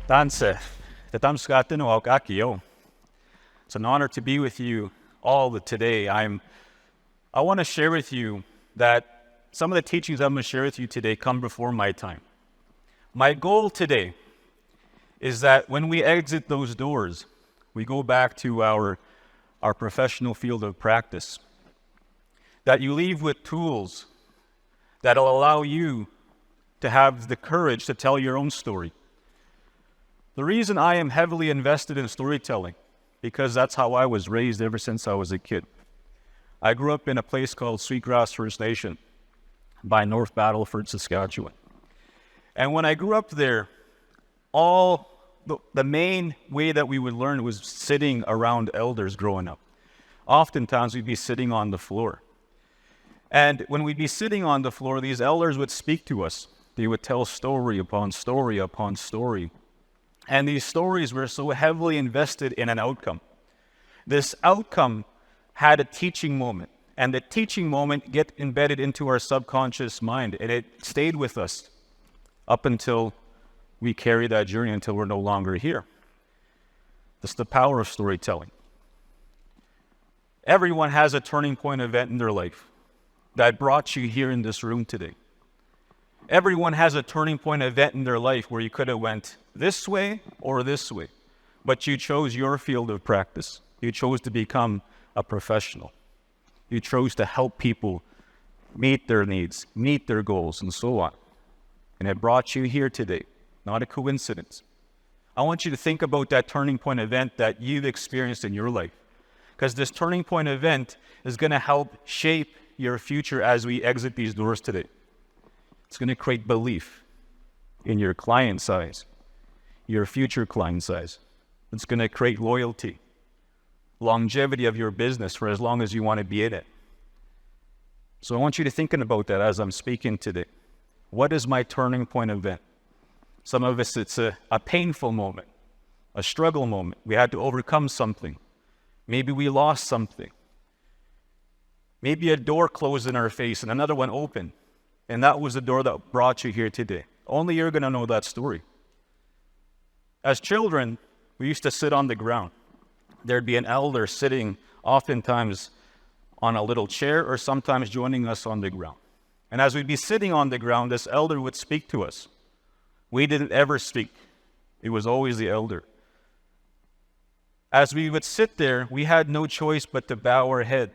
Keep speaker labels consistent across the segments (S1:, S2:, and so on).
S1: Danse, It's an honor to be with you all today. I want to share with you that some of the teachings I'm going to share with you today come before my time. My goal today is that when we exit those doors, we go back to our professional field of practice. That you leave with tools that'll allow you to have the courage to tell your own story. The reason I am heavily invested in storytelling, because that's how I was raised ever since I was a kid. I grew up in a place called Sweetgrass First Nation by North Battleford, Saskatchewan. And when I grew up there, the main way that we would learn was sitting around elders growing up. Oftentimes we'd be sitting on the floor. And when we'd be sitting on the floor, these elders would speak to us. They would tell story upon story upon story. And these stories were so heavily invested in an outcome. This outcome had a teaching moment. And the teaching moment get embedded into our subconscious mind. And it stayed with us up until we carry that journey until we're no longer here. That's the power of storytelling. Everyone has a turning point event in their life that brought you here in this room today. Everyone has a turning point event in their life where you could have went this way or this way, but you chose your field of practice. You chose to become a professional. You chose to help people meet their needs, meet their goals, and so on. And it brought you here today, not a coincidence. I want you to think about that turning point event that you've experienced in your life, because this turning point event is going to help shape your future as we exit these doors today. It's going to create belief in your client's eyes, your future client's eyes. It's going to create loyalty, longevity of your business for as long as you want to be in it. So I want you to think about that as I'm speaking today. What is my turning point event? Some of us, it's a painful moment, a struggle moment. We had to overcome something. Maybe we lost something. Maybe a door closed in our face and another one opened. And that was the door that brought you here today. Only you're going to know that story. As children, we used to sit on the ground. There'd be an elder sitting oftentimes on a little chair or sometimes joining us on the ground. And as we'd be sitting on the ground, this elder would speak to us. We didn't ever speak. It was always the elder. As we would sit there, we had no choice but to bow our head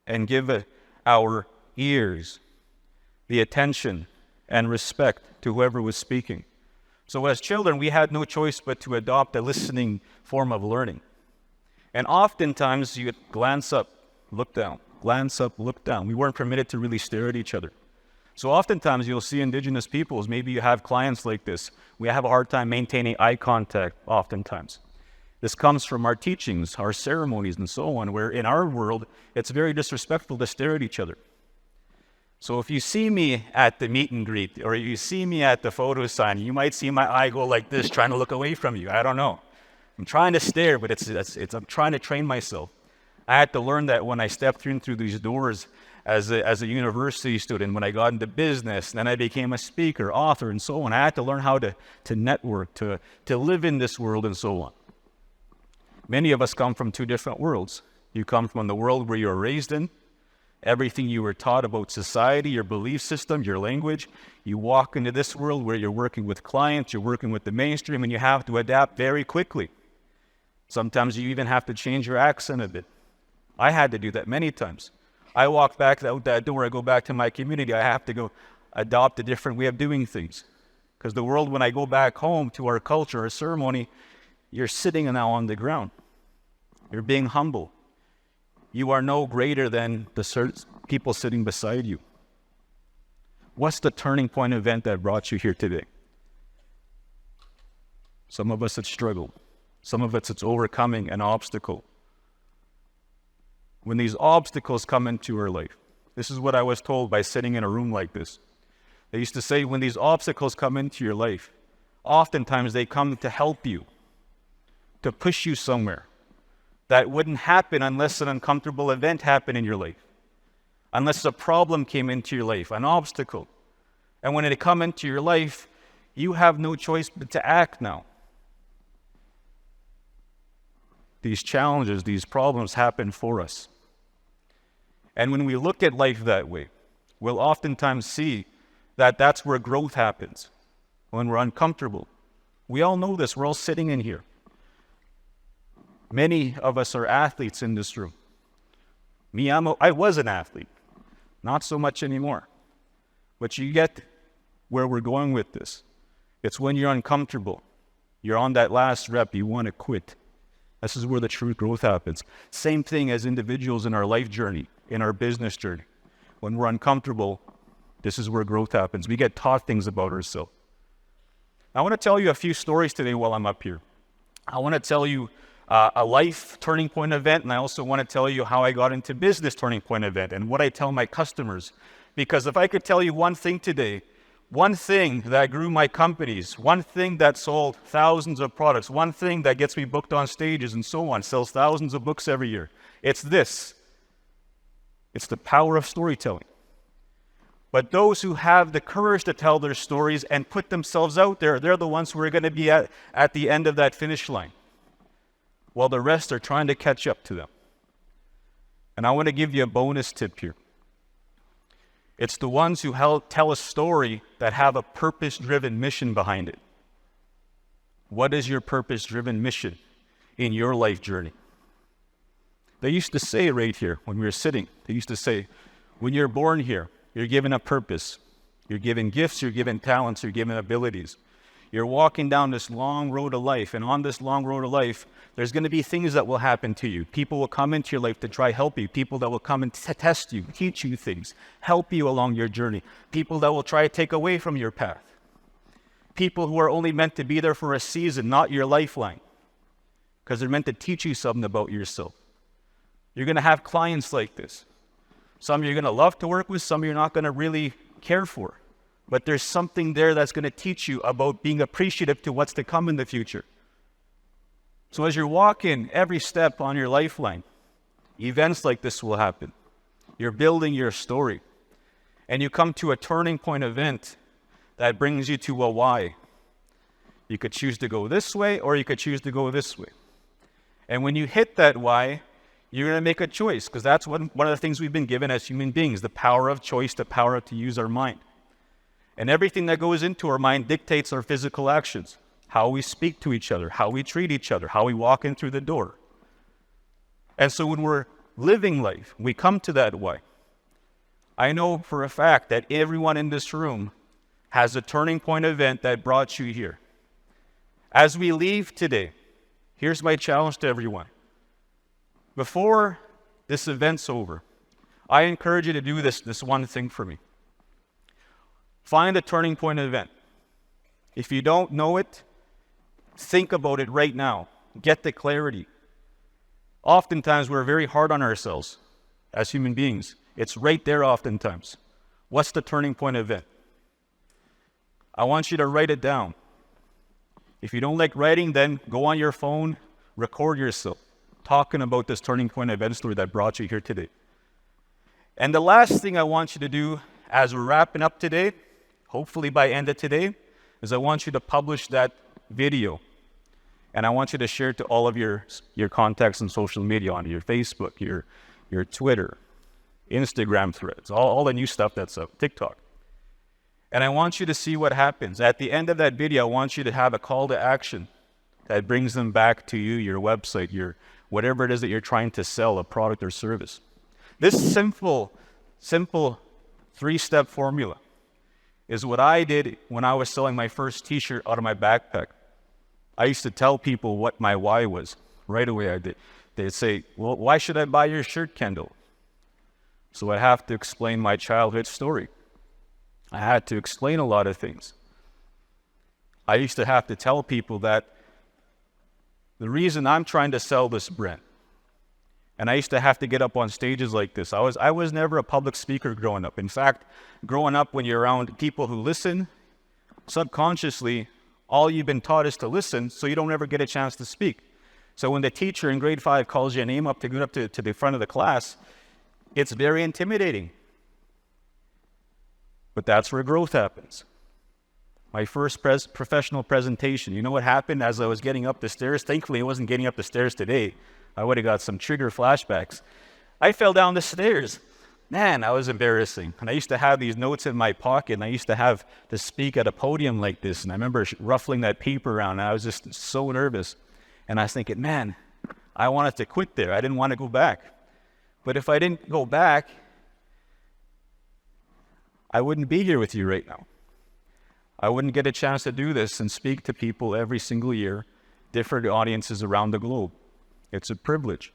S1: and give our ears the attention and respect to whoever was speaking. So as children, we had no choice but to adopt a listening form of learning. And oftentimes you would glance up, look down, glance up, look down. We weren't permitted to really stare at each other. So oftentimes you'll see Indigenous peoples, maybe you have clients like this, we have a hard time maintaining eye contact oftentimes. This comes from our teachings, our ceremonies, and so on, where in our world, it's very disrespectful to stare at each other. So if you see me at the meet and greet, or you see me at the photo sign, you might see my eye go like this, trying to look away from you. I don't know. I'm trying to stare, but I'm trying to train myself. I had to learn that when I stepped through these doors as a university student, when I got into business, then I became a speaker, author, and so on. I had to learn how to network, to live in this world, and so on. Many of us come from two different worlds. You come from the world where you were raised in, everything you were taught about society, your belief system, your language. You walk into this world where you're working with clients, you're working with the mainstream, and you have to adapt very quickly. Sometimes you even have to change your accent a bit. I had to do that many times. I walk back out that door, I go back to my community, I have to go adopt a different way of doing things. Because the world, when I go back home to our culture, our ceremony, you're sitting now on the ground. You're being humble. You are no greater than the people sitting beside you. What's the turning point event that brought you here today? Some of us have struggled. Some of us, it's overcoming an obstacle. When these obstacles come into our life, this is what I was told by sitting in a room like this. They used to say, when these obstacles come into your life, oftentimes they come to help you, to push you somewhere. That wouldn't happen unless an uncomfortable event happened in your life, unless a problem came into your life, an obstacle. And when it come into your life, you have no choice but to act now. these challenges, these problems happen for us. And when we look at life that way, we'll oftentimes see that that's where growth happens, when we're uncomfortable. We all know this. We're all sitting in here. Many of us are athletes in this room. I was an athlete. Not so much anymore. But you get where we're going with this. It's when you're uncomfortable. You're on that last rep. You want to quit. This is where the true growth happens. Same thing as individuals in our life journey, in our business journey. When we're uncomfortable, this is where growth happens. We get taught things about ourselves. I want to tell you a few stories today while I'm up here. I want to tell you a life turning point event, and I also want to tell you how I got into business turning point event and what I tell my customers. Because if I could tell you one thing today, one thing that grew my companies, one thing that sold thousands of products, one thing that gets me booked on stages and so on, sells thousands of books every year, it's this. It's the power of storytelling. But those who have the courage to tell their stories and put themselves out there, they're the ones who are going to be at the end of that finish line, while the rest are trying to catch up to them. And I want to give you a bonus tip here. It's the ones who tell a story that have a purpose-driven mission behind it. What is your purpose-driven mission in your life journey? They used to say right here when we were sitting, they used to say, when you're born here, you're given a purpose. You're given gifts, you're given talents, you're given abilities. You're walking down this long road of life, and on this long road of life, there's going to be things that will happen to you. People will come into your life to try help you. People that will come and test you, teach you things, help you along your journey. People that will try to take away from your path. People who are only meant to be there for a season, not your lifeline, because they're meant to teach you something about yourself. You're going to have clients like this. Some you're going to love to work with, some you're not going to really care for. But there's something there that's going to teach you about being appreciative to what's to come in the future. So as you're walking every step on your lifeline, events like this will happen. You're building your story. And you come to a turning point event that brings you to a why. You could choose to go this way, or you could choose to go this way. And when you hit that why, you're going to make a choice, because that's one of the things we've been given as human beings, the power of choice, the power to use our mind. And everything that goes into our mind dictates our physical actions, how we speak to each other, how we treat each other, how we walk in through the door. And so when we're living life, we come to that why. I know for a fact that everyone in this room has a turning point event that brought you here. As we leave today, here's my challenge to everyone. Before this event's over, I encourage you to do this one thing for me. Find a turning point event. If you don't know it, think about it right now. Get the clarity. Oftentimes, we're very hard on ourselves as human beings. It's right there oftentimes. What's the turning point event? I want you to write it down. If you don't like writing, then go on your phone, record yourself talking about this turning point event story that brought you here today. And the last thing I want you to do as we're wrapping up today, hopefully by end of today, is I want you to publish that video. And I want you to share it to all of your contacts on social media, on your Facebook, your Twitter, Instagram threads, all the new stuff that's up, TikTok. And I want you to see what happens. At the end of that video, I want you to have a call to action that brings them back to you, your website, your whatever it is that you're trying to sell, a product or service. This simple 3-step formula is what I did when I was selling my first t-shirt out of my backpack. I used to tell people what my why was. Right away I did. They'd say, well, why should I buy your shirt, Kendall? So I'd have to explain my childhood story. I had to explain a lot of things. I used to have to tell people that the reason I'm trying to sell this brand, and I used to have to get up on stages like this. I was never a public speaker growing up. In fact, growing up when you're around people who listen, subconsciously, all you've been taught is to listen, so you don't ever get a chance to speak. So when the teacher in grade 5 calls your name up to get up to the front of the class, it's very intimidating. But that's where growth happens. my first professional presentation. You know what happened as I was getting up the stairs? Thankfully, I wasn't getting up the stairs today. I would have got some trigger flashbacks. I fell down the stairs. Man, that was embarrassing. And I used to have these notes in my pocket, and I used to have to speak at a podium like this. And I remember ruffling that paper around, and I was just so nervous. And I was thinking, man, I wanted to quit there. I didn't want to go back. But if I didn't go back, I wouldn't be here with you right now. I wouldn't get a chance to do this and speak to people every single year, different audiences around the globe. It's a privilege.